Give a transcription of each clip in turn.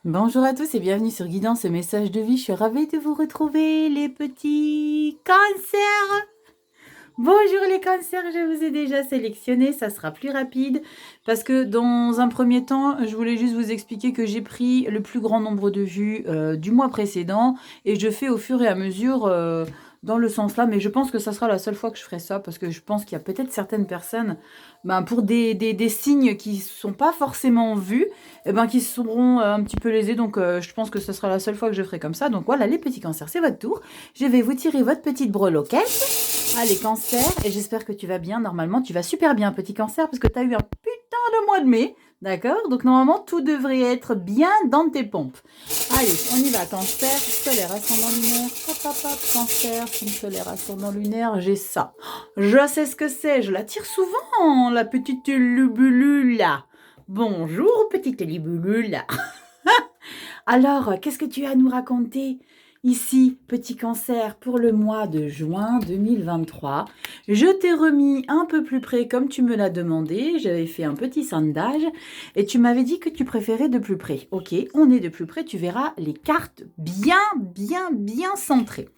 Bonjour à tous et bienvenue sur Guidance et Message de Vie. Je suis ravie de vous retrouver, les petits cancers. Bonjour les cancers, je vous ai déjà sélectionné, ça sera plus rapide parce que dans un premier temps, je voulais juste vous expliquer que j'ai pris le plus grand nombre de vues du mois précédent et je fais au fur et à mesure dans le sens là, mais je pense que ça sera la seule fois que je ferai ça parce que je pense qu'il y a peut-être certaines personnes, pour des signes qui ne sont pas forcément vus, qui seront un petit peu lésés, donc je pense que ce sera la seule fois que je ferai comme ça. Donc voilà les petits cancers, c'est votre tour. Je vais vous tirer votre petite breloquette. Allez, cancer, et j'espère que tu vas bien. Normalement, tu vas super bien, petit cancer, parce que tu as eu un putain de mois de mai. D'accord? Donc, normalement, tout devrait être bien dans tes pompes. Allez, on y va. Cancer, solaire, ascendant lunaire. Hop, hop, hop, cancer, signe solaire, ascendant lunaire. J'ai ça. Je sais ce que c'est. Je la tire souvent, la petite libellule là. Bonjour, petite libellule là. Alors, qu'est-ce que tu as à nous raconter ici, petit cancer, pour le mois de juin 2023? Je t'ai remis un peu plus près comme tu me l'as demandé. J'avais fait un petit sondage et tu m'avais dit que tu préférais de plus près. Ok, on est de plus près. Tu verras les cartes bien centrées.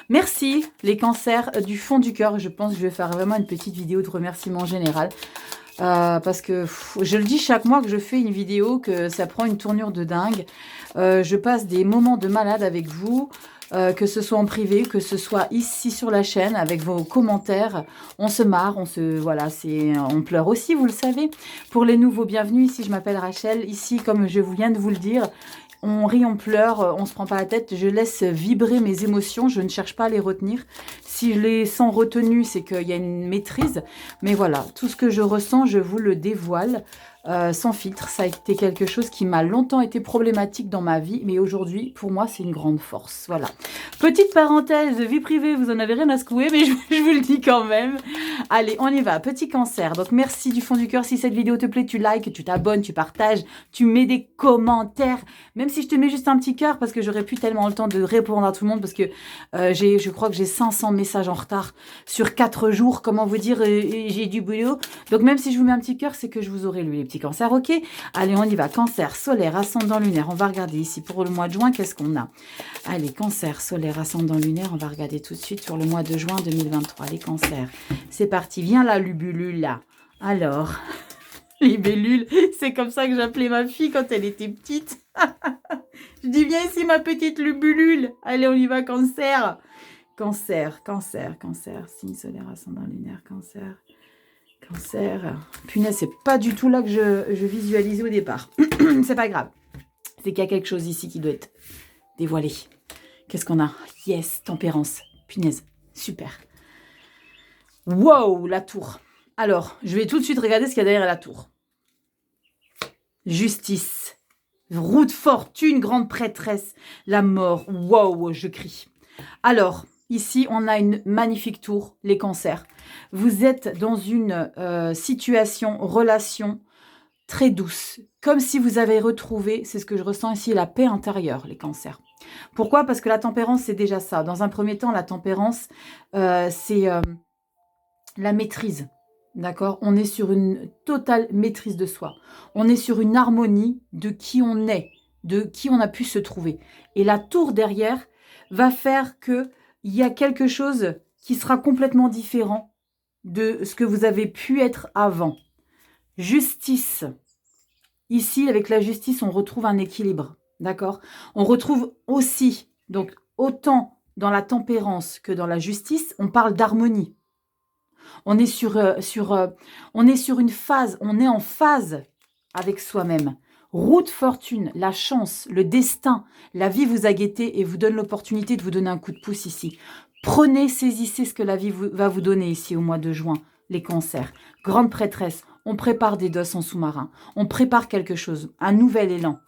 Merci les cancers du fond du cœur. Je pense que je vais faire vraiment une petite vidéo de remerciement général. Parce que je le dis chaque mois que je fais une vidéo, que ça prend une tournure de dingue. Je passe des moments de malade avec vous, que ce soit en privé, que ce soit ici sur la chaîne, avec vos commentaires. On se marre, on pleure aussi, vous le savez. Pour les nouveaux, bienvenus. Ici, je m'appelle Rachel. Ici, comme je viens de vous le dire, on rit, on pleure, on se prend pas la tête. Je laisse vibrer mes émotions. Je ne cherche pas à les retenir. Si je les sens retenues, c'est qu'il y a une maîtrise. Mais voilà, tout ce que je ressens, je vous le dévoile sans filtre. Ça a été quelque chose qui m'a longtemps été problématique dans ma vie. Mais aujourd'hui, pour moi, c'est une grande force. Voilà. Petite parenthèse, vie privée, vous en avez rien à secouer, mais je vous le dis quand même. Allez, on y va. Petit cancer. Donc, merci du fond du cœur. Si cette vidéo te plaît, tu likes, tu t'abonnes, tu partages, tu mets des commentaires. Même si je te mets juste un petit cœur, parce que j'aurais plus tellement le temps de répondre à tout le monde, parce que je crois que j'ai 500 messages en retard sur 4 jours. Comment vous dire, j'ai du boulot. Donc, même si je vous mets un petit cœur, c'est que je vous aurai lu les petits cancers. Ok? Allez, on y va. Cancer, solaire, ascendant lunaire. On va regarder ici pour le mois de juin, qu'est-ce qu'on a? Allez, cancer, solaire, ascendant lunaire. On va regarder tout de suite sur le mois de juin 2023. Les cancers. C'est parti. Viens là, Lubulule, là. Alors, libellule, c'est comme ça que j'appelais ma fille quand elle était petite. Je dis, viens ici, ma petite Lubulule. Allez, on y va, cancer. Cancer, signe solaire, ascendant lunaire, cancer. Punaise, c'est pas du tout là que je visualisais au départ. C'est pas grave. C'est qu'il y a quelque chose ici qui doit être dévoilé. Qu'est-ce qu'on a? Yes, tempérance. Punaise, super. Wow, la tour. Alors, je vais tout de suite regarder ce qu'il y a derrière la tour. Justice. Roue de fortune, grande prêtresse. La mort. Wow, je crie. Alors, ici, on a une magnifique tour, les cancers. Vous êtes dans une situation, relation très douce. Comme si vous avez retrouvé, c'est ce que je ressens ici, la paix intérieure, les cancers. Pourquoi? Parce que la tempérance, c'est déjà ça. Dans un premier temps, la tempérance, c'est la maîtrise. D'accord? On est sur une totale maîtrise de soi. On est sur une harmonie de qui on est, de qui on a pu se trouver. Et la tour derrière va faire qu'il y a quelque chose qui sera complètement différent de ce que vous avez pu être avant. Justice. Ici, avec la justice, on retrouve un équilibre. D'accord? On retrouve aussi, donc autant dans la tempérance que dans la justice, on parle d'harmonie. On est on est sur une phase, on est en phase avec soi-même. Roue de fortune, la chance, le destin, la vie vous a guetté et vous donne l'opportunité de vous donner un coup de pouce ici. Prenez, saisissez ce que la vie va vous donner ici au mois de juin, les cancers. Grande prêtresse, on prépare des doses en sous-marin. On prépare quelque chose, un nouvel élan.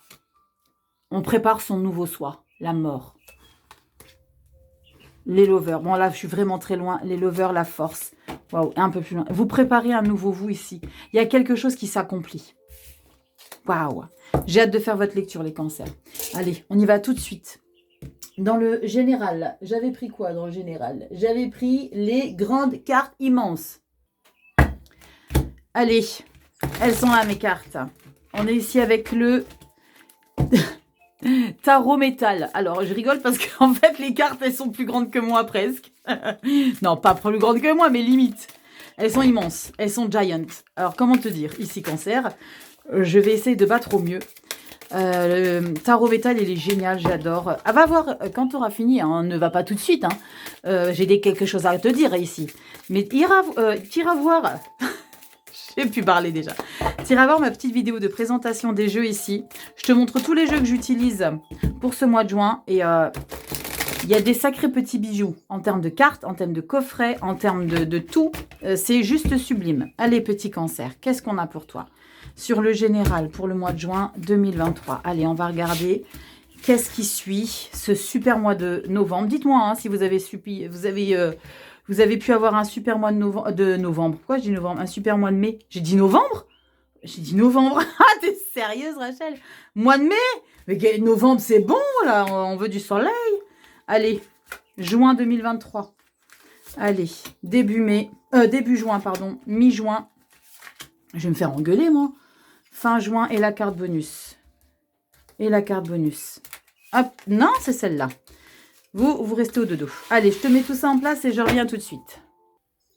On prépare son nouveau soi, la mort. Les lovers. Bon, là, je suis vraiment très loin. Les lovers, la force. Waouh, un peu plus loin. Vous préparez un nouveau vous ici. Il y a quelque chose qui s'accomplit. Waouh. J'ai hâte de faire votre lecture, les cancers. Allez, on y va tout de suite. Dans le général, j'avais pris quoi dans le général? J'avais pris les grandes cartes immenses. Allez, elles sont là, mes cartes. On est ici avec le Tarot métal. Alors, je rigole parce qu'en fait, les cartes, elles sont plus grandes que moi, presque. Non, pas plus grandes que moi, mais limite. Elles sont immenses. Elles sont giant. Alors, comment te dire? Ici, Cancer. Je vais essayer de battre au mieux. Le tarot métal, il est génial, j'adore. Ah, va voir quand tu auras fini, hein, ne va pas tout de suite. Hein. J'ai quelque chose à te dire ici. Mais t'iras voir... J'ai pu parler déjà. T'iras voir ma petite vidéo de présentation des jeux ici. Je te montre tous les jeux que j'utilise pour ce mois de juin. Et il y a des sacrés petits bijoux en termes de cartes, en termes de coffrets, en termes de tout. C'est juste sublime. Allez, petit Cancer, qu'est-ce qu'on a pour toi sur le général pour le mois de juin 2023? Allez, on va regarder qu'est-ce qui suit ce super mois de novembre. Dites-moi hein, si vous avez pu avoir un super mois de novembre. Pourquoi je dis novembre? Un super mois de mai. J'ai dit novembre? J'ai dit novembre. Ah, t'es sérieuse, Rachel? Mois de mai? Mais novembre, c'est bon, là. On veut du soleil. Allez, juin 2023. Allez, début juin, pardon. Mi-juin. Je vais me faire engueuler, moi. Fin juin et la carte bonus. Et la carte bonus. Hop, non, c'est celle-là. Vous restez au dodo. Allez, je te mets tout ça en place et je reviens tout de suite.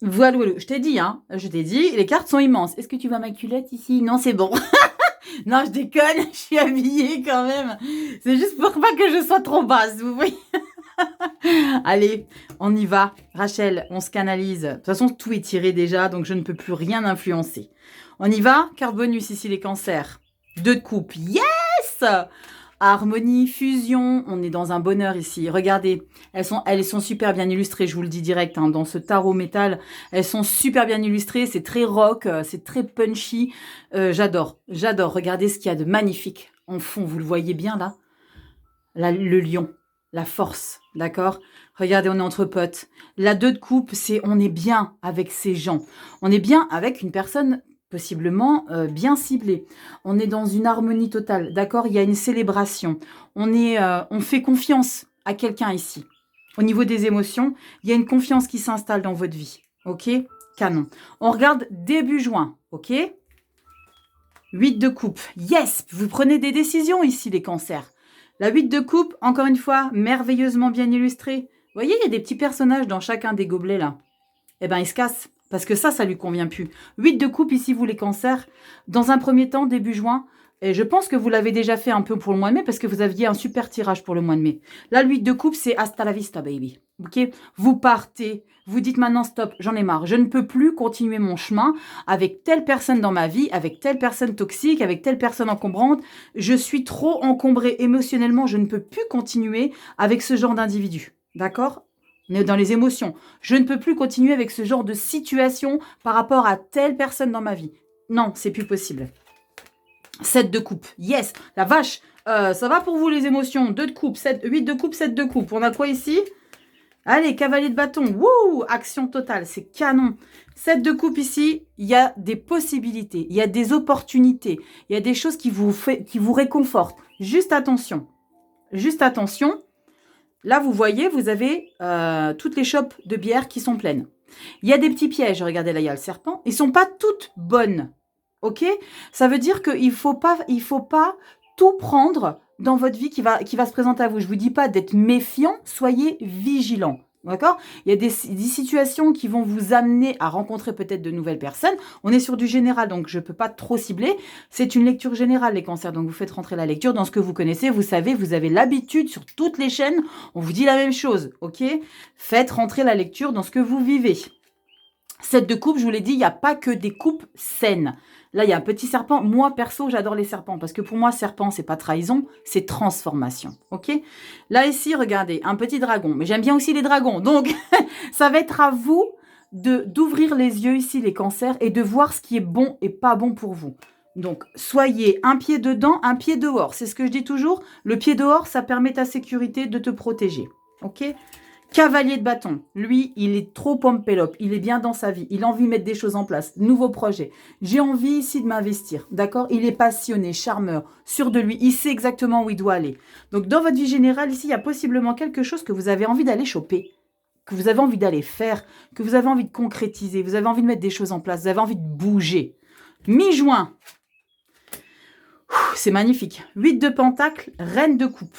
Voilà, je t'ai dit, hein. Je t'ai dit, les cartes sont immenses. Est-ce que tu vois ma culotte ici? Non, c'est bon. Non, je déconne, je suis habillée quand même. C'est juste pour pas que je sois trop basse, vous voyez. Allez, on y va. Rachel, on se canalise. De toute façon, tout est tiré déjà, donc je ne peux plus rien influencer. On y va. Carte bonus ici, les cancers. 2 de coupe. Yes! Harmonie, fusion, on est dans un bonheur ici. Regardez, elles sont super bien illustrées, je vous le dis direct, hein, dans ce tarot métal. Elles sont super bien illustrées, c'est très rock, c'est très punchy. J'adore. Regardez ce qu'il y a de magnifique en fond, vous le voyez bien là, le lion, la force, d'accord? Regardez, on est entre potes. La 2 de coupe, on est bien avec ces gens. On est bien avec une personne possiblement bien ciblée. On est dans une harmonie totale, d'accord? Il y a une célébration. On fait confiance à quelqu'un ici. Au niveau des émotions, il y a une confiance qui s'installe dans votre vie, ok? Canon. On regarde début juin, ok? 8 de coupe. Yes! Vous prenez des décisions ici, les cancers. La 8 de coupe, encore une fois, merveilleusement bien illustrée. Vous voyez, il y a des petits personnages dans chacun des gobelets, là. Eh bien, ils se cassent. Parce que ça lui convient plus. 8 de coupe ici, vous les cancers. Dans un premier temps, début juin, et je pense que vous l'avez déjà fait un peu pour le mois de mai, parce que vous aviez un super tirage pour le mois de mai. Là, le 8 de coupe, c'est hasta la vista, baby. Ok? Vous partez, vous dites maintenant, stop, j'en ai marre. Je ne peux plus continuer mon chemin avec telle personne dans ma vie, avec telle personne toxique, avec telle personne encombrante. Je suis trop encombrée émotionnellement, je ne peux plus continuer avec ce genre d'individu. D'accord? On est dans les émotions. Je ne peux plus continuer avec ce genre de situation par rapport à telle personne dans ma vie. Non, c'est plus possible. 7 de coupe. Yes, la vache. Ça va pour vous les émotions. 2 de coupe, 8 de coupe, 7 de coupe. On a quoi ici? Allez, cavalier de bâton. Wouh, action totale, c'est canon. 7 de coupe ici, il y a des possibilités, il y a des opportunités, il y a des choses qui vous réconfortent. Juste attention. Juste attention. Là, vous voyez, vous avez toutes les chopes de bière qui sont pleines. Il y a des petits pièges. Regardez, là, il y a le serpent. Ils ne sont pas toutes bonnes. OK? Ça veut dire qu'il ne faut pas tout prendre dans votre vie qui va se présenter à vous. Je ne vous dis pas d'être méfiant. Soyez vigilant. D'accord? Il y a des situations qui vont vous amener à rencontrer peut-être de nouvelles personnes. On est sur du général, donc je ne peux pas trop cibler. C'est une lecture générale, les cancers. Donc, vous faites rentrer la lecture dans ce que vous connaissez. Vous savez, vous avez l'habitude sur toutes les chaînes. On vous dit la même chose, ok? Faites rentrer la lecture dans ce que vous vivez. 7 de coupe, je vous l'ai dit, il n'y a pas que des coupes saines. Là, il y a un petit serpent. Moi, perso, j'adore les serpents. Parce que pour moi, serpent, c'est pas trahison, c'est transformation. Ok? Là, ici, regardez, un petit dragon. Mais j'aime bien aussi les dragons. Donc, ça va être à vous d'ouvrir les yeux ici, les cancers, et de voir ce qui est bon et pas bon pour vous. Donc, soyez un pied dedans, un pied dehors. C'est ce que je dis toujours. Le pied dehors, ça permet ta sécurité de te protéger. Ok? Cavalier de bâton, lui, il est trop pompélope, il est bien dans sa vie, il a envie de mettre des choses en place, nouveau projet. J'ai envie ici de m'investir, d'accord? Il est passionné, charmeur, sûr de lui, il sait exactement où il doit aller. Donc, dans votre vie générale, ici, il y a possiblement quelque chose que vous avez envie d'aller choper, que vous avez envie d'aller faire, que vous avez envie de concrétiser, vous avez envie de mettre des choses en place, vous avez envie de bouger. Mi-juin. C'est magnifique. 8 de pentacle, reine de coupe.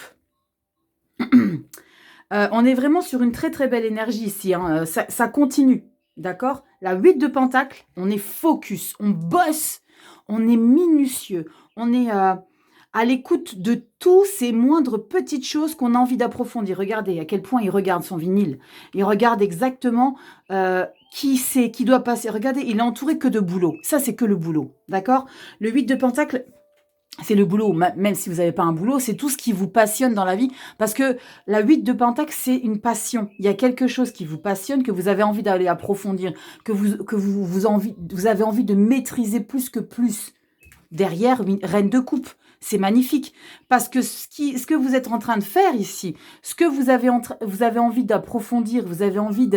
On est vraiment sur une très très belle énergie ici. Hein. Ça continue. D'accord? La 8 de pentacle, on est focus, on bosse, on est minutieux, on est à l'écoute de tous ces moindres petites choses qu'on a envie d'approfondir. Regardez à quel point il regarde son vinyle. Il regarde exactement qui c'est, qui doit passer. Regardez, il est entouré que de boulot. Ça, c'est que le boulot. D'accord? Le 8 de pentacle, c'est le boulot, même si vous n'avez pas un boulot, c'est tout ce qui vous passionne dans la vie. Parce que la 8 de pentacle, c'est une passion. Il y a quelque chose qui vous passionne, que vous avez envie d'aller approfondir, que vous avez envie de maîtriser plus que plus. Derrière, reine de coupe, c'est magnifique. Parce que ce que vous êtes en train de faire ici, ce que vous avez envie d'approfondir, vous avez envie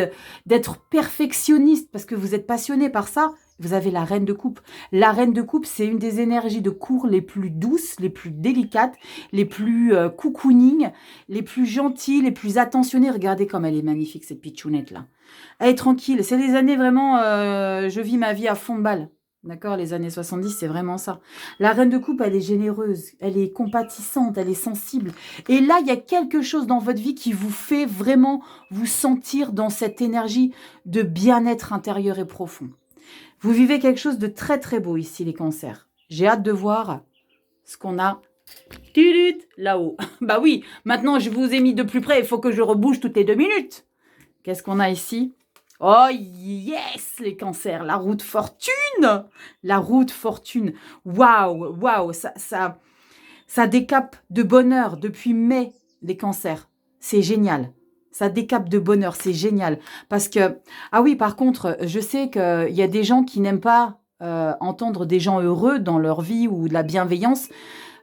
d'être perfectionniste parce que vous êtes passionné par ça, vous avez la reine de coupe. La reine de coupe, c'est une des énergies de cour les plus douces, les plus délicates, les plus cocooning, les plus gentilles, les plus attentionnées. Regardez comme elle est magnifique, cette pitchounette-là. Elle est tranquille. C'est les années vraiment, je vis ma vie à fond de balle. D'accord, les années 70, c'est vraiment ça. La reine de coupe, elle est généreuse, elle est compatissante, elle est sensible. Et là, il y a quelque chose dans votre vie qui vous fait vraiment vous sentir dans cette énergie de bien-être intérieur et profond. Vous vivez quelque chose de très très beau ici, les cancers. J'ai hâte de voir ce qu'on a là-haut. Bah oui, maintenant je vous ai mis de plus près, il faut que je rebouge toutes les 2 minutes. Qu'est-ce qu'on a ici? Oh yes, les cancers, la route fortune. La route fortune. Waouh, waouh, ça décape de bonheur depuis mai, les cancers. C'est génial. Ça décape de bonheur, c'est génial. Parce que, ah oui, par contre, je sais qu'il y a des gens qui n'aiment pas entendre des gens heureux dans leur vie ou de la bienveillance.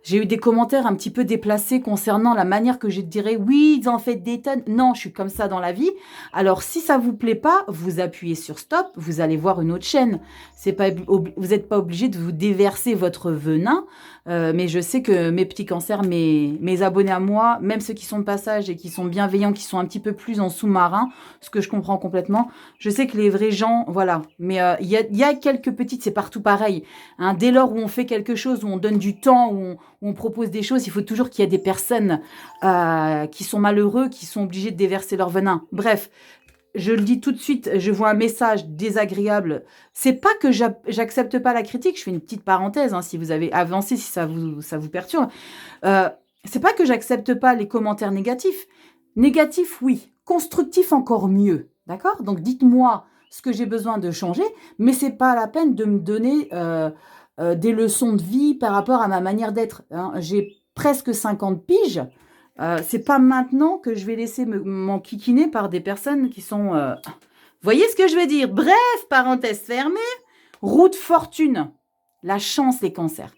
J'ai eu des commentaires un petit peu déplacés concernant la manière que je dirais « Oui, ils en font des tonnes. » Non, je suis comme ça dans la vie. Alors, si ça vous plaît pas, vous appuyez sur stop, vous allez voir une autre chaîne. Vous n'êtes pas obligé de vous déverser votre venin. Mais je sais que mes petits cancers, mes abonnés à moi, même ceux qui sont de passage et qui sont bienveillants, qui sont un petit peu plus en sous-marin, ce que je comprends complètement, je sais que les vrais gens, voilà. Mais il y a quelques petites, c'est partout pareil. Hein, dès lors où on fait quelque chose, où on donne du temps, où on propose des choses, il faut toujours qu'il y ait des personnes qui sont malheureux, qui sont obligés de déverser leur venin. Bref, je le dis tout de suite, je vois un message désagréable. C'est pas que j'accepte pas la critique, je fais une petite parenthèse, hein, si vous avez avancé, si ça vous perturbe. C'est pas que j'accepte pas les commentaires négatifs. Négatifs, oui. Constructifs, encore mieux. D'accord? Donc, dites-moi ce que j'ai besoin de changer, mais c'est pas la peine de me donner des leçons de vie par rapport à ma manière d'être. Hein. J'ai presque 50 piges. C'est pas maintenant que je vais laisser m'enquiquiner par des personnes qui sont... Voyez ce que je veux dire? Bref, parenthèse fermée. Route fortune. La chance, les cancers.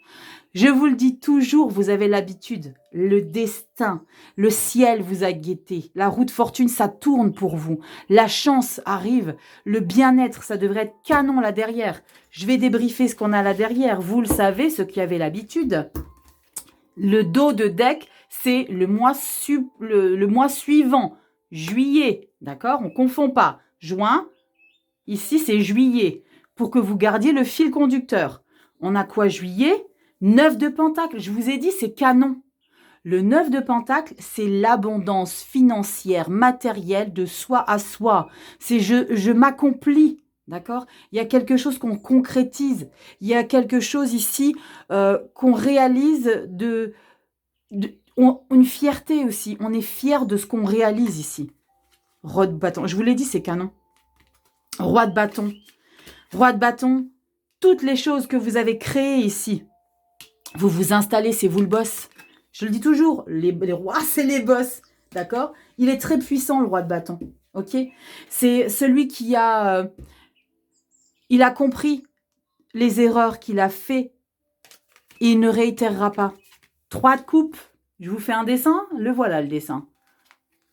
Je vous le dis toujours, vous avez l'habitude. Le destin, le ciel vous a guetté. La route fortune, ça tourne pour vous. La chance arrive. Le bien-être, ça devrait être canon là derrière. Je vais débriefer ce qu'on a là derrière. Vous le savez, ceux qui avaient l'habitude. Le dos de deck, c'est le mois suivant. Juillet, d'accord? On ne confond pas. Juin, ici, c'est juillet. Pour que vous gardiez le fil conducteur. On a quoi, juillet? 9 de pentacle. Je vous ai dit, c'est canon. Le 9 de pentacle, c'est l'abondance financière, matérielle, de soi à soi. C'est je m'accomplis. D'accord? Il y a quelque chose qu'on concrétise. Il y a quelque chose ici qu'on réalise une fierté aussi. On est fier de ce qu'on réalise ici. Roi de bâton. Je vous l'ai dit, c'est canon. Roi de bâton. Roi de bâton. Toutes les choses que vous avez créées ici. Vous vous installez, c'est vous le boss. Je le dis toujours, les rois, c'est les boss. D'accord? Il est très puissant, le roi de bâton. Ok? C'est celui qui a... il a compris les erreurs qu'il a fait et il ne réitérera pas. 3 de coupe. Je vous fais un dessin. Le voilà, le dessin.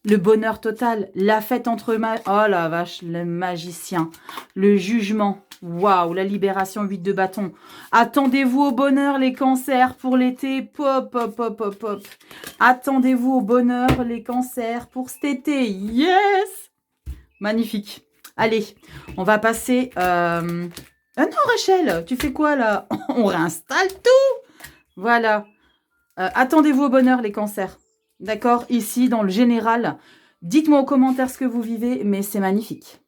Le bonheur total. La fête entre... Oh la vache, le magicien. Le jugement. Waouh, la libération, 8 de bâton. Attendez-vous au bonheur, les cancers, pour l'été. Pop, pop, pop, pop, pop. Attendez-vous au bonheur, les cancers, pour cet été. Yes! Magnifique. Allez, on va passer... Ah non, Rachel, tu fais quoi, là? On réinstalle tout. Voilà. Attendez-vous au bonheur, les cancers. D'accord? Ici, dans le général, dites-moi en commentaire ce que vous vivez, mais c'est magnifique.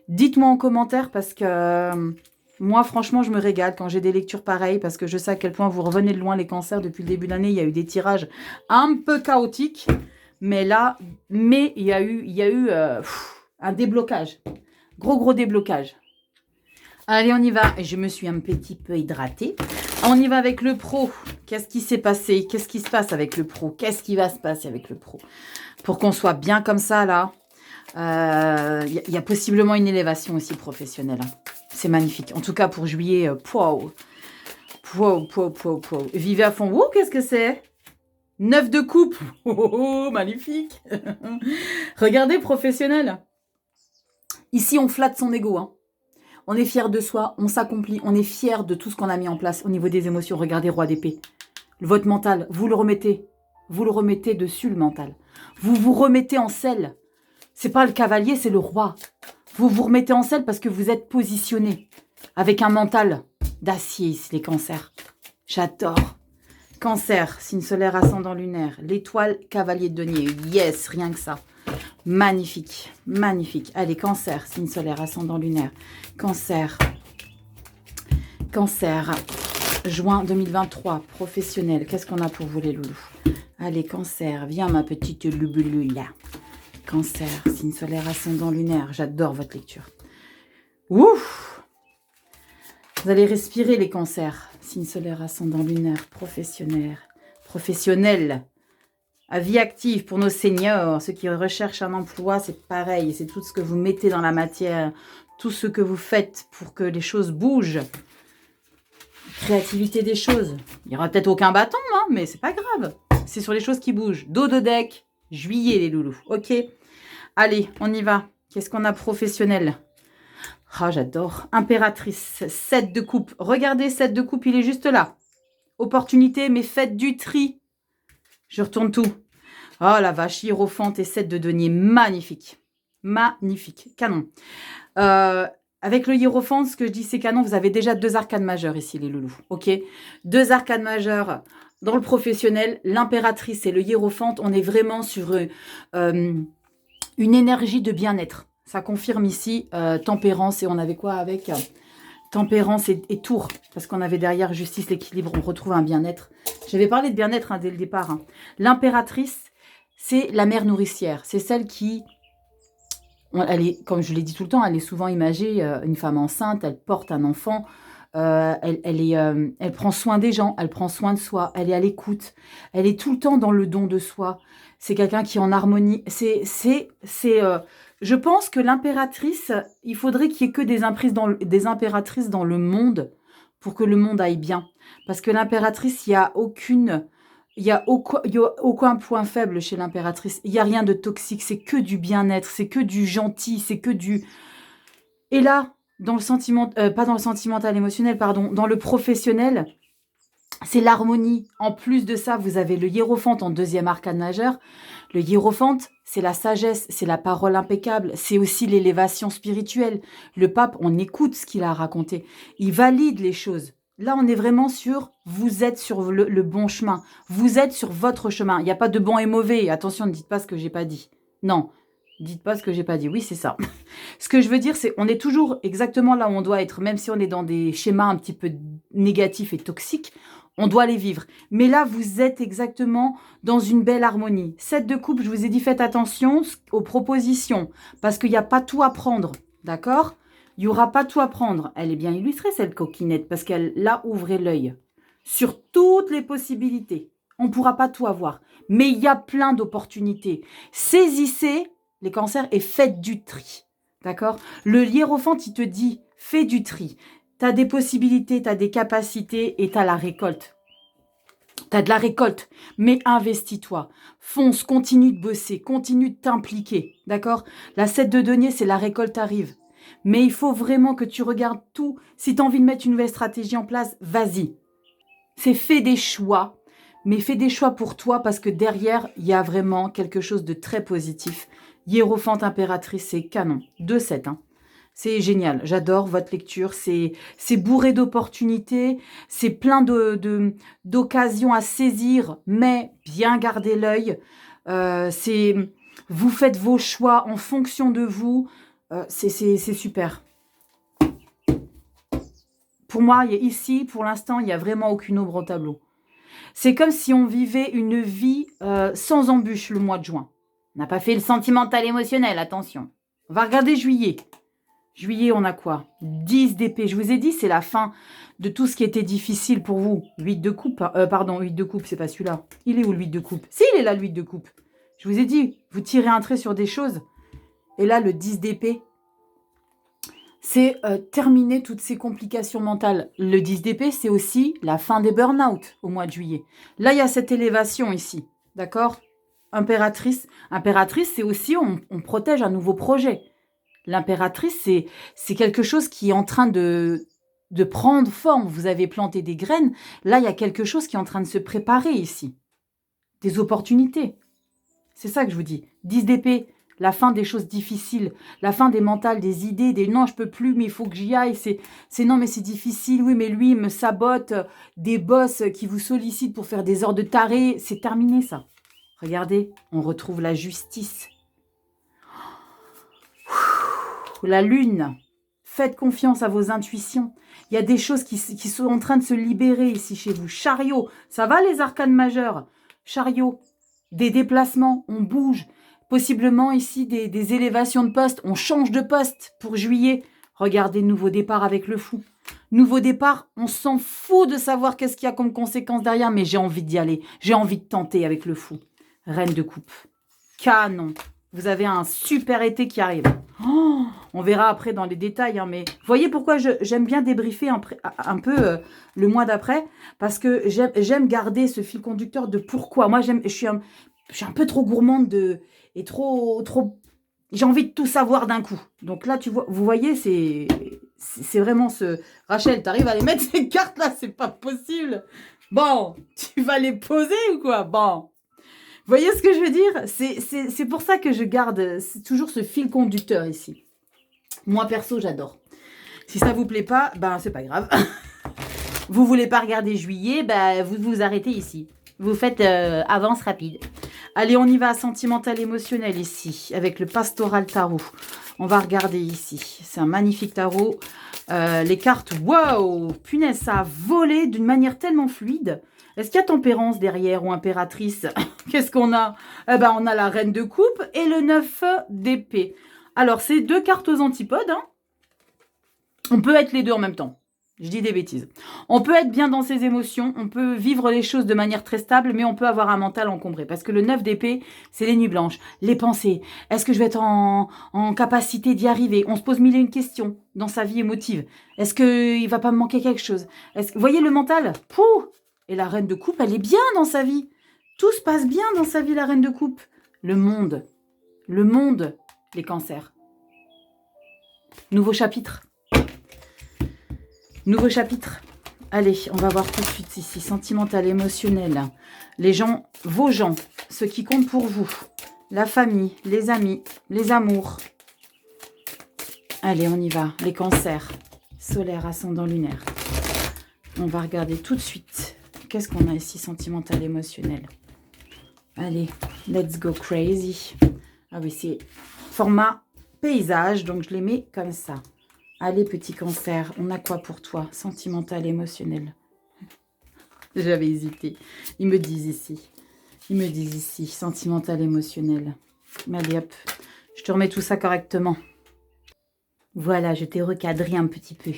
Dites-moi en commentaire parce que moi, franchement, je me régale quand j'ai des lectures pareilles parce que je sais à quel point vous revenez de loin, les cancers. Depuis le début de l'année, il y a eu des tirages un peu chaotiques. Mais là, il y a eu un déblocage. Gros déblocage. Allez, on y va. Je me suis un petit peu hydratée. On y va avec le pro. Qu'est-ce qui s'est passé? Qu'est-ce qui se passe avec le pro? Qu'est-ce qui va se passer avec le pro? Pour qu'on soit bien comme ça, là. Y a possiblement une élévation aussi professionnelle. Hein. C'est magnifique. En tout cas, pour juillet, wow. Vivez à fond. Ouh, qu'est-ce que c'est? 9 de coupe. Oh, magnifique. Regardez, professionnel. Ici, on flatte son ego. Hein. On est fier de soi, on s'accomplit, on est fier de tout ce qu'on a mis en place au niveau des émotions. Regardez, roi d'épée. Votre mental, vous le remettez dessus, le mental. Vous vous remettez en selle. C'est pas le cavalier, c'est le roi. Vous vous remettez en selle parce que vous êtes positionné avec un mental d'acier, ici, les cancers. J'adore. Cancer, signe solaire ascendant lunaire. L'étoile, cavalier de denier. Yes, rien que ça. Magnifique, magnifique. Allez, cancer, signe solaire ascendant lunaire. Cancer. Cancer. Juin 2023, professionnel. Qu'est-ce qu'on a pour vous, les loulous? Allez, cancer, viens ma petite lubulule. Cancer, signe solaire ascendant lunaire. J'adore votre lecture. Ouf! Vous allez respirer, les cancers. Signe solaire ascendant lunaire, professionnel. À vie active pour nos seniors. Ceux qui recherchent un emploi, c'est pareil. C'est tout ce que vous mettez dans la matière. Tout ce que vous faites pour que les choses bougent. Créativité des choses. Il n'y aura peut-être aucun bâton, hein, mais c'est pas grave. C'est sur les choses qui bougent. Dos de deck. Juillet, les loulous. Ok. Allez, on y va. Qu'est-ce qu'on a professionnel? Ah, j'adore. Impératrice. 7 de coupe. Regardez, 7 de coupe, il est juste là. Opportunité, mais faites du tri. Je retourne tout. Oh la vache, hiérophante et 7 de denier. Magnifique. Magnifique. Canon. Avec le hiérophante, ce que je dis, c'est canon. Vous avez déjà 2 arcanes majeures ici, les loulous. Ok? 2 arcanes majeures dans le professionnel. L'impératrice et le hiérophante, on est vraiment sur une énergie de bien-être. Ça confirme ici tempérance. Et on avait quoi avec tempérance et tour. Parce qu'on avait derrière justice, l'équilibre. On retrouve un bien-être. J'avais parlé de bien-être dès le départ. Hein. L'impératrice, c'est la mère nourricière. C'est celle qui... Elle est, comme je l'ai dit tout le temps, elle est souvent imagée, une femme enceinte, elle porte un enfant, elle prend soin des gens, elle prend soin de soi, elle est à l'écoute, elle est tout le temps dans le don de soi. C'est quelqu'un qui est en harmonie. Je pense que l'impératrice, il faudrait qu'il n'y ait que des impératrices dans le monde pour que le monde aille bien. Parce que l'impératrice, il n'y a aucun point faible chez l'impératrice. Il n'y a rien de toxique. C'est que du bien-être. C'est que du gentil. C'est que du... Et là, dans le sentiment... pas dans le sentimental émotionnel, pardon. Dans le professionnel, c'est l'harmonie. En plus de ça, vous avez le hiérophante en 2e arcane majeur. Le hiérophante, c'est la sagesse. C'est la parole impeccable. C'est aussi l'élévation spirituelle. Le pape, on écoute ce qu'il a raconté. Il valide les choses. Là, on est vraiment sur, vous êtes sur le bon chemin. Vous êtes sur votre chemin. Il n'y a pas de bon et mauvais. Attention, ne dites pas ce que j'ai pas dit. Non, dites pas ce que j'ai pas dit. Oui, c'est ça. Ce que je veux dire, c'est on est toujours exactement là où on doit être. Même si on est dans des schémas un petit peu négatifs et toxiques, on doit les vivre. Mais là, vous êtes exactement dans une belle harmonie. 7 de coupe, je vous ai dit, faites attention aux propositions. Parce qu'il n'y a pas tout à prendre. D'accord ? Il n'y aura pas tout à prendre. Elle est bien illustrée, cette coquinette, parce qu'elle l'a ouvré l'œil sur toutes les possibilités. On ne pourra pas tout avoir. Mais il y a plein d'opportunités. Saisissez les cancers et faites du tri. D'accord? Le hiérophante, il te dit, fais du tri. Tu as des possibilités, tu as des capacités et tu as la récolte. Tu as de la récolte, mais investis-toi. Fonce, continue de bosser, continue de t'impliquer. D'accord? La 7 de denier, c'est la récolte arrive. Mais il faut vraiment que tu regardes tout. Si tu as envie de mettre une nouvelle stratégie en place, vas-y. C'est fais des choix, mais fais des choix pour toi parce que derrière, il y a vraiment quelque chose de très positif. Hiérophante impératrice, c'est canon. 2-7, hein. C'est génial, j'adore votre lecture, c'est bourré d'opportunités, c'est plein d'occasions à saisir, mais bien garder l'œil. Vous faites vos choix en fonction de vous, c'est super. Pour moi, ici, pour l'instant, il n'y a vraiment aucune ombre au tableau. C'est comme si on vivait une vie sans embûches le mois de juin. On n'a pas fait le sentimental émotionnel, attention. On va regarder juillet. Juillet, on a quoi? 10 d'épée. Je vous ai dit, c'est la fin de tout ce qui était difficile pour vous. 8 de coupe. Pardon, 8 de coupe, c'est pas celui-là. Il est où le 8 de coupe? Si, il est là, le 8 de coupe. Je vous ai dit, vous tirez un trait sur des choses. Et là, le 10 d'épée, c'est terminer toutes ces complications mentales. Le 10 d'épée, c'est aussi la fin des burn-out au mois de juillet. Là, il y a cette élévation ici. D'accord? Impératrice. Impératrice, c'est aussi, on protège un nouveau projet. L'impératrice, c'est quelque chose qui est en train de prendre forme. Vous avez planté des graines. Là, il y a quelque chose qui est en train de se préparer ici. Des opportunités. C'est ça que je vous dis. 10 d'épée, la fin des choses difficiles, la fin des mentales, des idées, des non, je peux plus, mais il faut que j'y aille. C'est non, mais c'est difficile. Oui, mais lui, il me sabote. Des boss qui vous sollicitent pour faire des heures de taré. C'est terminé, ça. Regardez, on retrouve la justice. La lune, faites confiance à vos intuitions. Il y a des choses qui sont en train de se libérer ici chez vous. Chariot, ça va les arcanes majeures? Chariot, des déplacements, on bouge. Possiblement ici des élévations de poste. On change de poste pour juillet. Regardez, nouveau départ avec le fou. Nouveau départ, on s'en fout de savoir qu'est-ce qu'il y a comme conséquence derrière, mais j'ai envie d'y aller. J'ai envie de tenter avec le fou. Reine de coupe. Canon. Vous avez un super été qui arrive. Oh, on verra après dans les détails, hein, mais voyez pourquoi j'aime bien débriefer un peu le mois d'après, parce que j'aime garder ce fil conducteur de pourquoi. Moi, je suis un peu trop gourmande et trop. J'ai envie de tout savoir d'un coup. Donc là, vous voyez, c'est vraiment ce... Rachel, t'arrives à les mettre ces cartes-là, c'est pas possible. Bon, tu vas les poser ou quoi? Bon. Vous voyez ce que je veux dire? C'est pour ça que je garde toujours ce fil conducteur ici. Moi, perso, j'adore. Si ça vous plaît pas, ben c'est pas grave. Vous voulez pas regarder juillet, ben vous vous arrêtez ici. Vous faites avance rapide. Allez, on y va, sentimental émotionnel ici, avec le pastoral tarot. On va regarder ici. C'est un magnifique tarot. Les cartes, waouh! Punaise, ça a volé d'une manière tellement fluide. Est-ce qu'il y a tempérance derrière ou impératrice? Qu'est-ce qu'on a? Eh ben, on a la reine de coupe et le 9 d'épée. Alors, c'est deux cartes aux antipodes. Hein. On peut être les deux en même temps. Je dis des bêtises. On peut être bien dans ses émotions, on peut vivre les choses de manière très stable, mais on peut avoir un mental encombré. Parce que le 9 d'épée, c'est les nuits blanches, les pensées. Est-ce que je vais être en capacité d'y arriver? On se pose mille et une questions dans sa vie émotive. Est-ce qu'il va pas me manquer quelque chose? Vous voyez le mental? Pouh! Et la reine de coupe, elle est bien dans sa vie. Tout se passe bien dans sa vie, la reine de coupe. Le monde, les cancers. Nouveau chapitre. Nouveau chapitre. Allez, on va voir tout de suite ici. Sentimental, émotionnel. Les gens, vos gens, ce qui compte pour vous. La famille, les amis, les amours. Allez, on y va. Les cancers. Solaire, ascendant, lunaire. On va regarder tout de suite. Qu'est-ce qu'on a ici, sentimental, émotionnel? Allez, let's go crazy. Ah oui, c'est format paysage, donc je les mets comme ça. Allez, petit cancer, on a quoi pour toi? Sentimental, émotionnel. J'avais hésité. Ils me disent ici, sentimental, émotionnel. Allez, hop, je te remets tout ça correctement. Voilà, je t'ai recadré un petit peu.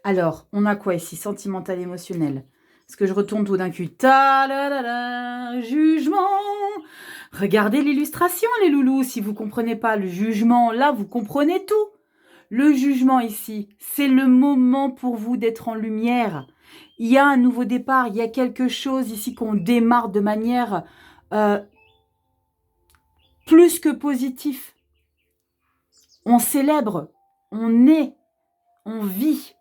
Alors, on a quoi ici? Sentimental, émotionnel. Est-ce que je retourne tout d'un cul? Ta-da-da-da, jugement. Regardez l'illustration, les loulous. Si vous ne comprenez pas le jugement, là, vous comprenez tout. Le jugement ici, c'est le moment pour vous d'être en lumière. Il y a un nouveau départ, il y a quelque chose ici qu'on démarre de manière plus que positive. On célèbre, on est, on vit.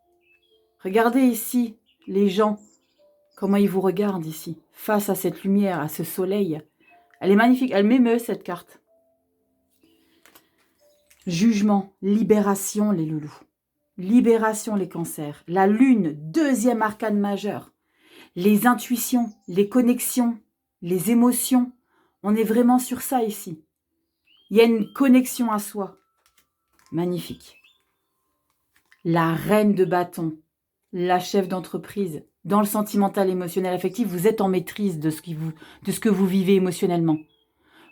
Regardez ici les gens, comment ils vous regardent ici, face à cette lumière, à ce soleil. Elle est magnifique, elle m'émeut cette carte. Jugement, libération les loulous. Libération les cancers. La lune, deuxième arcane majeur. Les intuitions, les connexions, les émotions. On est vraiment sur ça ici. Il y a une connexion à soi. Magnifique. La reine de bâton, la chef d'entreprise. Dans le sentimental, émotionnel, affectif, vous êtes en maîtrise de ce que vous vivez émotionnellement.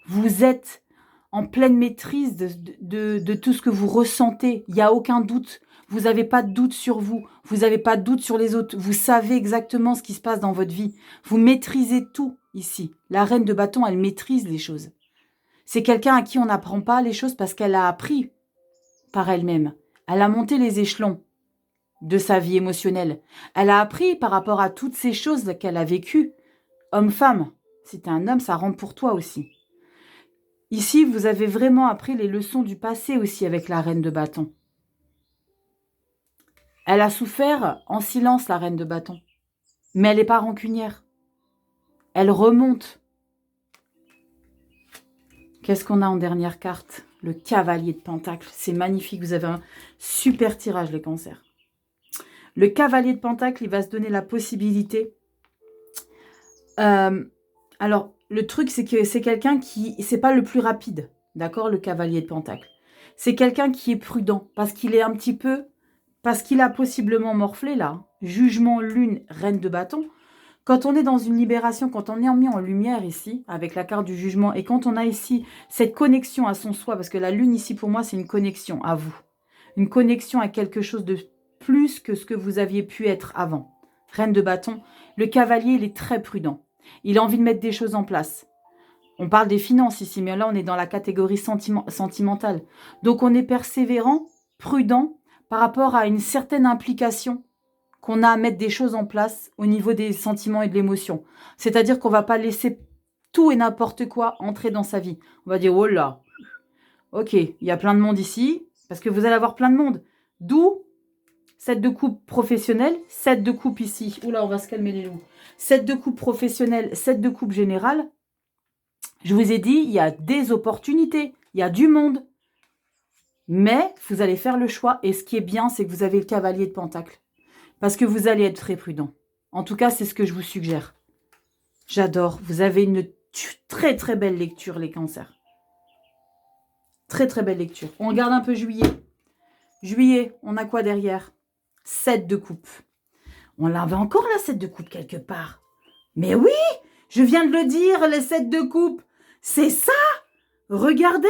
Vous êtes en pleine maîtrise de tout ce que vous ressentez. Il n'y a aucun doute. Vous n'avez pas de doute sur vous. Vous n'avez pas de doute sur les autres. Vous savez exactement ce qui se passe dans votre vie. Vous maîtrisez tout ici. La reine de bâton, elle maîtrise les choses. C'est quelqu'un à qui on n'apprend pas les choses parce qu'elle a appris par elle-même. Elle a monté les échelons de sa vie émotionnelle. Elle a appris par rapport à toutes ces choses qu'elle a vécues. Homme-femme, si tu es un homme, ça rentre pour toi aussi. Ici, vous avez vraiment appris les leçons du passé aussi avec la reine de bâton. Elle a souffert en silence, la reine de bâton. Mais elle n'est pas rancunière. Elle remonte. Qu'est-ce qu'on a en dernière carte? Le cavalier de Pentacle. C'est magnifique, vous avez un super tirage, les cancers. Le cavalier de Pentacle, il va se donner la possibilité. Alors, le truc, c'est que c'est quelqu'un qui... C'est pas le plus rapide, d'accord, le cavalier de Pentacle. C'est quelqu'un qui est prudent, parce qu'il est un petit peu... Parce qu'il a possiblement morflé, là. Jugement, lune, reine de bâton. Quand on est dans une libération, quand on est mis en lumière ici, avec la carte du jugement, et quand on a ici cette connexion à son soi, parce que la lune ici, pour moi, c'est une connexion à vous. Une connexion à quelque chose de plus que ce que vous aviez pu être avant. Reine de bâton, le cavalier, il est très prudent. Il a envie de mettre des choses en place. On parle des finances ici, mais là, on est dans la catégorie sentimentale. Donc, on est persévérant, prudent, par rapport à une certaine implication qu'on a à mettre des choses en place au niveau des sentiments et de l'émotion. C'est-à-dire qu'on ne va pas laisser tout et n'importe quoi entrer dans sa vie. On va dire, oh là, ok, il y a plein de monde ici, parce que vous allez avoir plein de monde. D'où 7 de coupe professionnelle, 7 de coupe ici. Oula, on va se calmer les loups. 7 de coupe professionnelle, 7 de coupe générale. Je vous ai dit, il y a des opportunités, il y a du monde. Mais vous allez faire le choix. Et ce qui est bien, c'est que vous avez le cavalier de Pentacle. Parce que vous allez être très prudent. En tout cas, c'est ce que je vous suggère. J'adore. Vous avez une très très belle lecture, les cancers. Très très belle lecture. On regarde un peu juillet. Juillet, on a quoi derrière? 7 de coupe. On l'avait encore la 7 de coupe quelque part. Mais oui, je viens de le dire, les 7 de coupe. C'est ça. Regardez.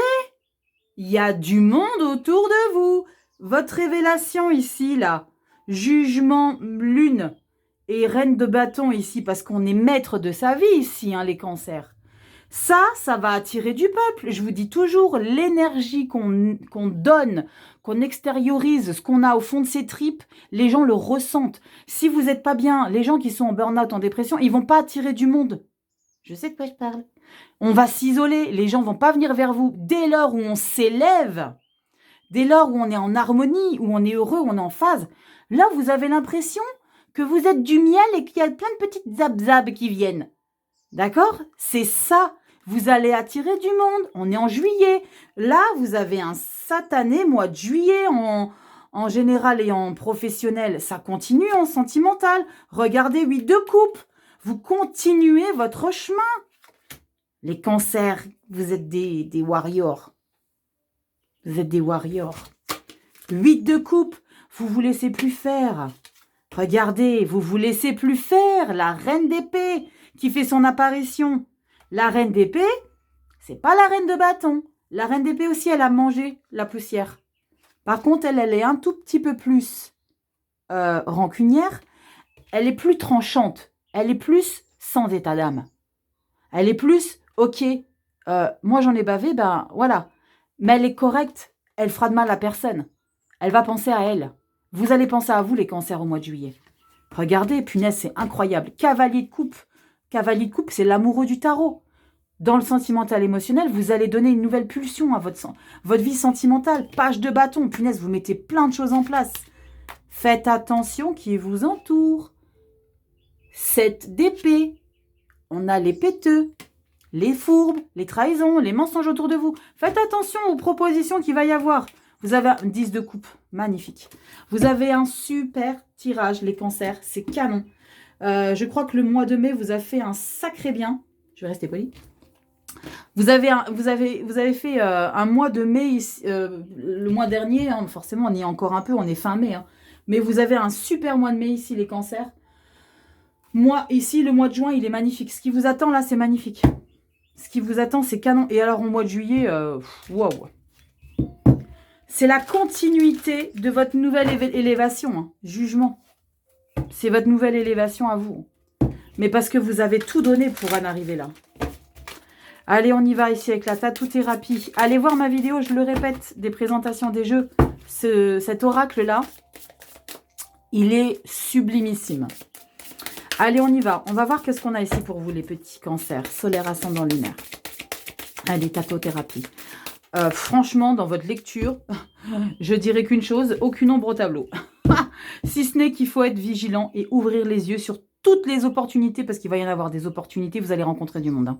Il y a du monde autour de vous. Votre révélation ici, là. Jugement, lune et reine de bâton ici, parce qu'on est maître de sa vie ici, hein, les cancers. Ça va attirer du peuple. Je vous dis toujours, l'énergie qu'on donne, qu'on extériorise, ce qu'on a au fond de ses tripes, les gens le ressentent. Si vous n'êtes pas bien, les gens qui sont en burn-out, en dépression, ils vont pas attirer du monde. Je sais de quoi je parle. On va s'isoler, les gens vont pas venir vers vous. Dès lors où on s'élève, dès lors où on est en harmonie, où on est heureux, où on est en phase, là, vous avez l'impression que vous êtes du miel et qu'il y a plein de petites zab-zab qui viennent. D'accord? C'est ça. Vous allez attirer du monde. On est en juillet. Là, vous avez un satané mois de juillet en général et en professionnel. Ça continue en sentimental. Regardez, 8 de coupe. Vous continuez votre chemin. Les cancers, vous êtes des warriors. Vous êtes des warriors. 8 de coupe. Vous vous laissez plus faire. Regardez, vous vous laissez plus faire. La reine d'épée qui fait son apparition. La reine d'épée, c'est pas la reine de bâton. La reine d'épée aussi, elle a mangé la poussière. Par contre, elle est un tout petit peu plus rancunière. Elle est plus tranchante. Elle est plus sans état d'âme. Elle est plus, ok, moi j'en ai bavé, ben voilà. Mais elle est correcte. Elle fera de mal à personne. Elle va penser à elle. Vous allez penser à vous, les cancers, au mois de juillet. Regardez, punaise, c'est incroyable. Cavalier de coupe. Cavalier de coupe, c'est l'amoureux du tarot. Dans le sentimental émotionnel, vous allez donner une nouvelle pulsion à votre vie sentimentale. Page de bâton, punaise, vous mettez plein de choses en place. Faites attention qui vous entoure. 7 d'épée. On a les péteux. les fourbes, les trahisons, les mensonges autour de vous. Faites attention aux propositions qu'il va y avoir. Vous avez un 10 de coupe, magnifique. Vous avez un super tirage, les cancers, c'est canon. Je crois que le mois de mai vous a fait un sacré bien. Je vais rester poli. Vous avez fait un mois de mai, le mois dernier, hein, forcément on y est encore un peu, on est fin mai. Hein, mais vous avez un super mois de mai ici, les cancers. Moi, ici, le mois de juin, il est magnifique. Ce qui vous attend là, c'est magnifique. Ce qui vous attend, c'est canon. Et alors, au mois de juillet, waouh. C'est la continuité de votre nouvelle élévation. Hein. Jugement. C'est votre nouvelle élévation à vous. Mais parce que vous avez tout donné pour en arriver là. Allez, on y va ici avec la tatou-thérapie. Allez voir ma vidéo, je le répète, des présentations des jeux. Cet oracle-là, il est sublimissime. Allez, on y va. On va voir qu'est-ce qu'on a ici pour vous, les petits cancers. Solaire, ascendant, lunaire. Allez, tatou-thérapie. Franchement, dans votre lecture, je dirais qu'une chose, aucune ombre au tableau. Si ce n'est qu'il faut être vigilant et ouvrir les yeux sur toutes les opportunités, parce qu'il va y en avoir des opportunités, vous allez rencontrer du monde. Hein.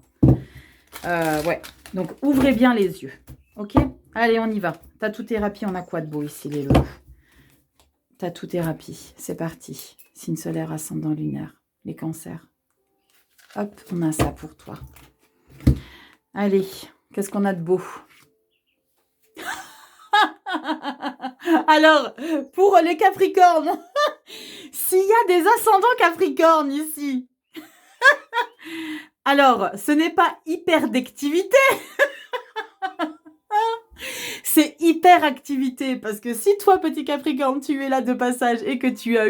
Ouais, donc ouvrez bien les yeux. Ok? Allez, on y va. Tatou-thérapie, on a quoi de beau ici, les loups? Tatou-thérapie, c'est parti. Signe solaire, ascendant, lunaire. Les cancers. Hop, on a ça pour toi. Allez, qu'est-ce qu'on a de beau? Alors, pour les Capricornes, s'il y a des ascendants Capricornes ici, alors, ce n'est pas hyper-d'activité, c'est hyper-activité, parce que si toi, petit Capricorne, tu es là de passage et que tu as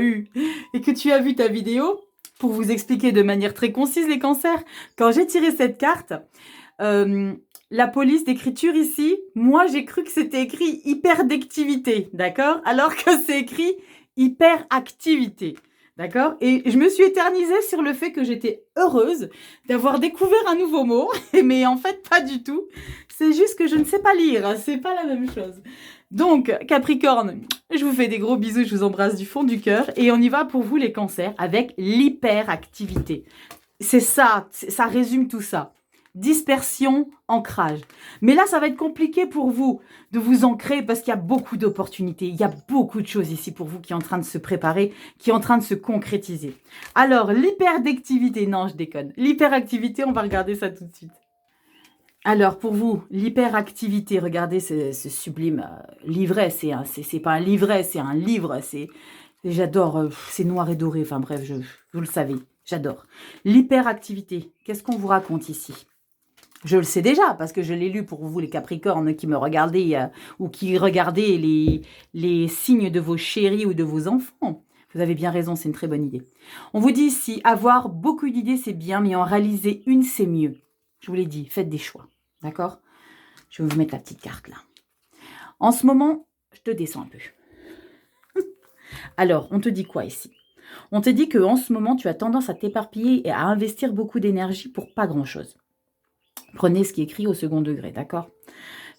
vu ta vidéo, pour vous expliquer de manière très concise les cancers, quand j'ai tiré cette carte, la police d'écriture ici, moi j'ai cru que c'était écrit hyper-d'activité, d'accord? Alors que c'est écrit hyper-activité, d'accord? Et je me suis éternisée sur le fait que j'étais heureuse d'avoir découvert un nouveau mot, mais en fait pas du tout. C'est juste que je ne sais pas lire, c'est pas la même chose. Donc, Capricorne, je vous fais des gros bisous, je vous embrasse du fond du cœur. Et on y va pour vous les cancers avec l'hyperactivité. C'est ça, ça résume tout ça. Dispersion, ancrage. Mais là, ça va être compliqué pour vous de vous ancrer parce qu'il y a beaucoup d'opportunités. Il y a beaucoup de choses ici pour vous qui est en train de se préparer, qui est en train de se concrétiser. Alors, l'hyperactivité, non, je déconne. L'hyperactivité, on va regarder ça tout de suite. Alors, pour vous, l'hyperactivité, regardez ce sublime livret. C'est pas un livret, c'est un livre. J'adore, c'est noir et doré. Enfin bref, vous le savez, j'adore. L'hyperactivité, qu'est-ce qu'on vous raconte ici? Je le sais déjà, parce que je l'ai lu pour vous, les Capricornes, qui me regardez ou qui regardez les signes de vos chéris ou de vos enfants. Vous avez bien raison, c'est une très bonne idée. On vous dit ici, avoir beaucoup d'idées, c'est bien, mais en réaliser une, c'est mieux. Je vous l'ai dit, faites des choix, d'accord? Je vais vous mettre la petite carte là. En ce moment, je te descends un peu. Alors, on te dit quoi ici? On te dit qu'en ce moment, tu as tendance à t'éparpiller et à investir beaucoup d'énergie pour pas grand-chose. Prenez ce qui est écrit au second degré, d'accord?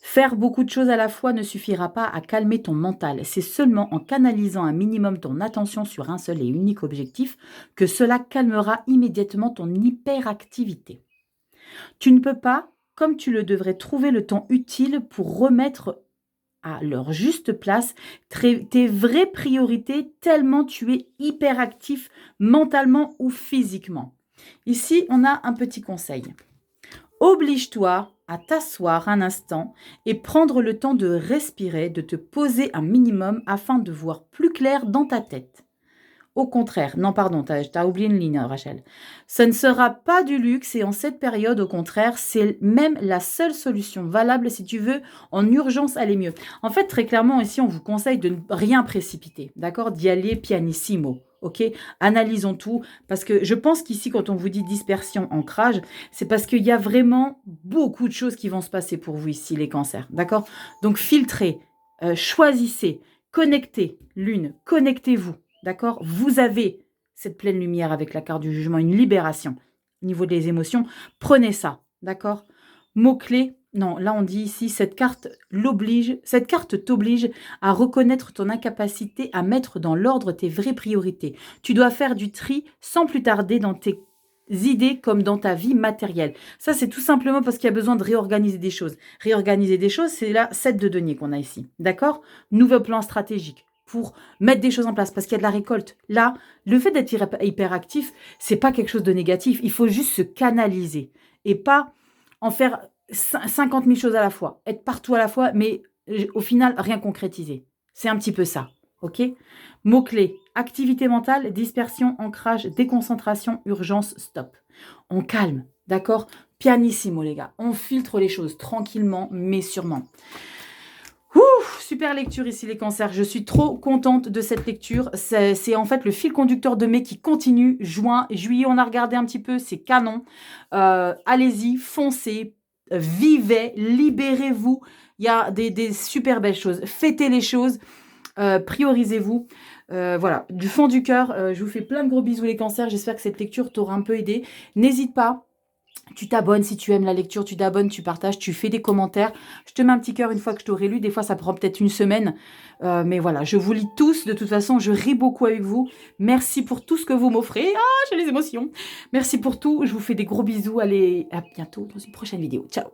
Faire beaucoup de choses à la fois ne suffira pas à calmer ton mental. C'est seulement en canalisant un minimum ton attention sur un seul et unique objectif que cela calmera immédiatement ton hyperactivité. Tu ne peux pas, comme tu le devrais, trouver le temps utile pour remettre à leur juste place tes vraies priorités tellement tu es hyperactif mentalement ou physiquement. Ici, on a un petit conseil. Oblige-toi à t'asseoir un instant et prendre le temps de respirer, de te poser un minimum afin de voir plus clair dans ta tête. Au contraire, non pardon, t'as oublié une ligne, Rachel. Ce ne sera pas du luxe et en cette période, au contraire, c'est même la seule solution valable si tu veux en urgence aller mieux. En fait, très clairement, ici, on vous conseille de ne rien précipiter, d'accord? D'y aller pianissimo, ok? Analysons tout, parce que je pense qu'ici, quand on vous dit dispersion, ancrage, c'est parce qu'il y a vraiment beaucoup de choses qui vont se passer pour vous ici, les cancers, d'accord? Donc, filtrez, choisissez, connectez, lune, connectez-vous. D'accord? Vous avez cette pleine lumière avec la carte du jugement, une libération au niveau des émotions. Prenez ça, d'accord? Mot-clé, non, là on dit ici, cette carte t'oblige à reconnaître ton incapacité à mettre dans l'ordre tes vraies priorités. Tu dois faire du tri sans plus tarder dans tes idées comme dans ta vie matérielle. Ça, c'est tout simplement parce qu'il y a besoin de réorganiser des choses. Réorganiser des choses, c'est la 7 de denier qu'on a ici. D'accord? Nouveau plan stratégique pour mettre des choses en place parce qu'il y a de la récolte. Là, le fait d'être hyperactif, c'est pas quelque chose de négatif. Il faut juste se canaliser et pas en faire 50 000 choses à la fois. Être partout à la fois, mais au final, rien concrétiser. C'est un petit peu ça. OK? Mots-clés, activité mentale, dispersion, ancrage, déconcentration, urgence, stop. On calme, d'accord? Pianissimo, les gars. On filtre les choses tranquillement, mais sûrement. Ouh, super lecture ici, les cancers. Je suis trop contente de cette lecture. C'est en fait le fil conducteur de mai qui continue. Juin, juillet, on a regardé un petit peu, c'est canon. Allez-y, foncez, vivez, libérez-vous. Il y a des super belles choses. Fêtez les choses. Priorisez-vous. Voilà, du fond du cœur, je vous fais plein de gros bisous les cancers. J'espère que cette lecture t'aura un peu aidé. N'hésite pas, tu t'abonnes si tu aimes la lecture, tu t'abonnes, tu partages, tu fais des commentaires. Je te mets un petit cœur une fois que je t'aurai lu. Des fois, ça prend peut-être une semaine. Mais voilà, je vous lis tous. De toute façon, je ris beaucoup avec vous. Merci pour tout ce que vous m'offrez. Ah, j'ai les émotions. Merci pour tout. Je vous fais des gros bisous. Allez, à bientôt dans une prochaine vidéo. Ciao.